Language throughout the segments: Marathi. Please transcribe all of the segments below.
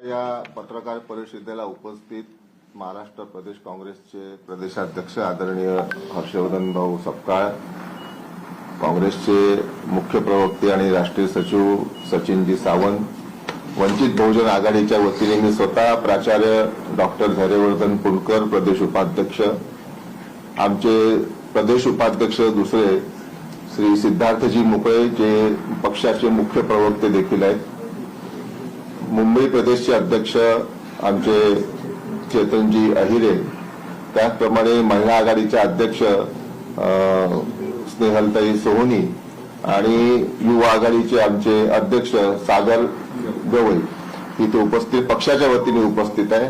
या पत्रकार परिषदेला उपस्थित महाराष्ट्र प्रदेश काँग्रेसचे प्रदेशाध्यक्ष आदरणीय हर्षवर्धन भाऊ सपकाळ, काँग्रेसचे मुख्य प्रवक्ते आणि राष्ट्रीय सचिव सचिनजी सावंत, वंचित बहुजन आघाडीच्या वतीने मी स्वतः प्राचार्य डॉक्टर धैर्यवर्धन पुणकर प्रदेश उपाध्यक्ष, आमचे प्रदेश उपाध्यक्ष दुसरे श्री सिद्धार्थजी मुकळे जे पक्षाचे मुख्य प्रवक्ते देखील आहेत, मुंबई प्रदेशचे अध्यक्ष आमचे चेतनजी अहिरे, त्याचप्रमाणे महिला आघाडीचे अध्यक्ष स्नेहलताई सोहोनी आणि युवा आघाडीचे आमचे अध्यक्ष सागर गवई इथे उपस्थित पक्षाच्या वतीने उपस्थित आहे।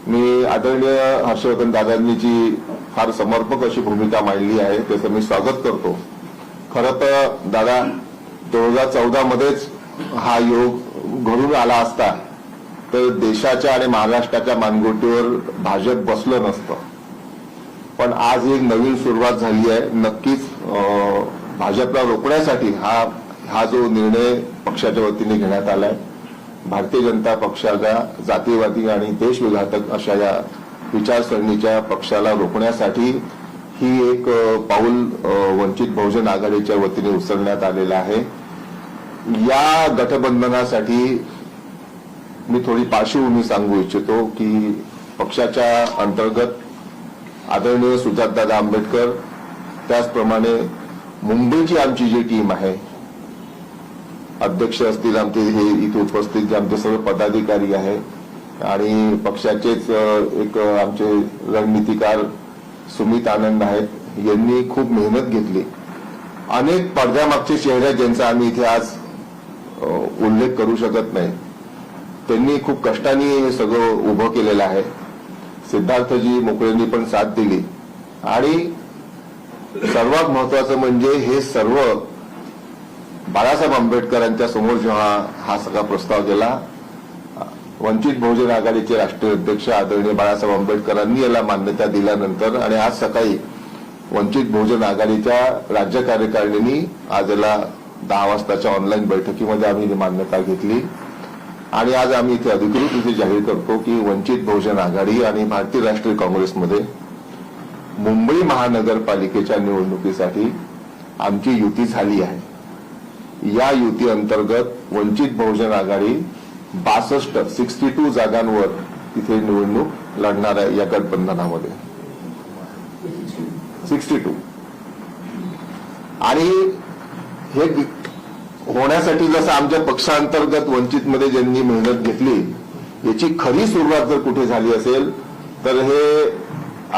मी आदरणीय हर्षवर्धन दादांनी जी फार समर्पक अशी भूमिका मांडली आहे त्याचं मी स्वागत करतो। खरं तर दादा 2014 मध्येच हा योग घडून आला असता तर देशाच्या आणि महाराष्ट्राच्या मानगुटीवर भाजप बसलं नसतं, पण आज एक नवीन सुरुवात झाली आहे। नक्कीच भाजपला रोखण्यासाठी हा जो निर्णय पक्षाच्या वतीने घेण्यात आलाय, भारतीय जनता पक्षाच्या जातीवादी आणि देशविघातक अशा या विचारसरणीच्या पक्षाला रोखण्यासाठी ही एक पाऊल वंचित बहुजन आघाडीच्या वतीने उचलण्यात आलेलं आहे। या गठबंधनासाठी मी थोडी पार्श्वभूमी सांगू इच्छितो की पक्षाच्या अंतर्गत आदरणीय सुजातदादा आंबेडकर, त्याचप्रमाणे मुंबईची आमची जी टीम आहे, अध्यक्ष असतील आमचे हे इथे उपस्थित जे आमचे सर्व पदाधिकारी आहे आणि पक्षाचेच एक आमचे रणनीतिकार सुमित आनंद आहेत, यांनी खूप मेहनत घेतली। अनेक पडद्यामागचे चेहरे ज्यांचा आम्ही इथे आज उल्लेख करू शकत नाही, त्यांनी खूप कष्टाने हे सगळं उभं केलेलं आहे। सिद्धार्थजी मुकळेंनी पण साथ दिली आणि सर्वात महत्वाचं म्हणजे हे सर्व बाळासाहेब आंबेडकरांच्या समोर जेव्हा हा सगळा प्रस्ताव गेला, वंचित बहुजन आघाडीचे राष्ट्रीय अध्यक्ष आदरणीय बाळासाहेब आंबेडकरांनी याला मान्यता दिल्यानंतर आणि आज सकाळी वंचित बहुजन आघाडीच्या राज्य कार्यकारिणीने आज याला 10 वाजताच्या ऑनलाईन बैठकीमध्ये आम्ही मान्यता घेतली आणि आज आम्ही इथे अधिकृत इथे जाहीर करतो की वंचित बहुजन आघाडी आणि भारतीय राष्ट्रीय काँग्रेसमध्ये मुंबई महानगरपालिकेच्या निवडणुकीसाठी आमची युती झाली आहे। या युती अंतर्गत वंचित बहुजन आघाडी 62 जागांवर इथे निवडणूक लढणार आहे। या गठबंधनामध्ये 62 आणि हे होण्यासाठी जसं आमच्या पक्षांतर्गत वंचितमध्ये ज्यांनी मेहनत घेतली याची खरी सुरुवात जर कुठे झाली असेल तर हे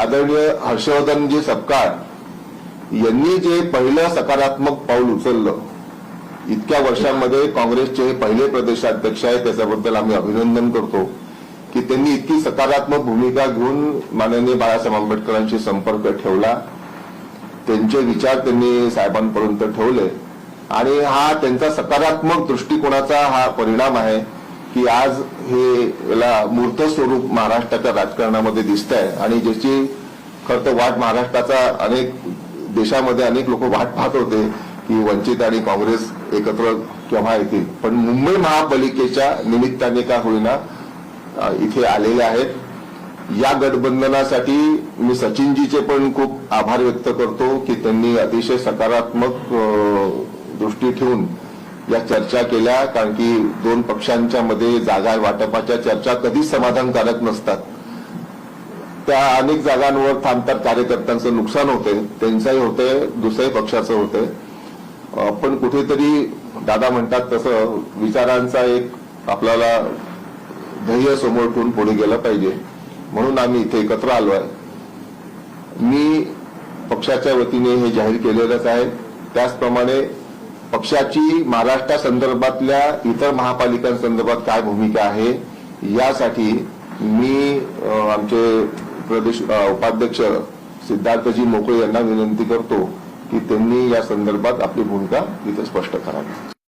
आदरणीय हर्षवर्धनजी सपकाळ यांनी जे पहिलं सकारात्मक पाऊल उचललं, इतक्या वर्षांमध्ये काँग्रेसचे हे पहिले प्रदेशाध्यक्ष आहेत, त्याच्याबद्दल आम्ही अभिनंदन करतो की त्यांनी इतकी सकारात्मक भूमिका घेऊन माननीय बाळासाहेब आंबेडकरांशी संपर्क ठेवला, त्यांचे विचार त्यांनी साहेबांपर्यंत ठेवले आणि हा त्यांचा सकारात्मक दृष्टिकोनाचा हा परिणाम आहे की आज हे याला मूर्त स्वरूप महाराष्ट्राच्या राजकारणामध्ये दिसत आहे आणि ज्याची खरं तर वाट महाराष्ट्राचा अनेक देशामध्ये अनेक लोक वाट पाहत होते की वंचित आणि काँग्रेस एकत्र केव्हा येतील, पण मुंबई महापालिकेच्या निमित्ताने का होईना इथे आलेले आहेत। या गठबंधनासाठी मी सचिनजीचे पण खूप आभार व्यक्त करतो की त्यांनी अतिशय सकारात्मक दृष्टी ठेवून या चर्चा केल्या, कारण की दोन पक्षांच्या मध्ये जागा वाटपाच्या चर्चा कधीच समाधानकारक नसतात। त्या अनेक जागांवर थांबतात, कार्यकर्त्यांचं नुकसान होते, त्यांचंही होतंय, दुसऱ्याही पक्षाचं होतंय, पण कुठेतरी दादा म्हणतात तसं विचारांचा एक आपल्याला ध्येय समोर ठेवून पुढे गेलं पाहिजे, म्हणून आम्ही इथे एकत्र आलोय। मी पक्षाच्या वतीने हे जाहीर केलेलंच आहे। त्याचप्रमाणे पक्षाची महाराष्ट्रासंदर्भातल्या इतर महापालिकांसंदर्भात काय भूमिका आहे यासाठी मी आमचे प्रदेश उपाध्यक्ष सिद्धार्थजी मुकळे यांना विनंती करतो की त्यांनी या संदर्भात आपली भूमिका इथे स्पष्ट करावी।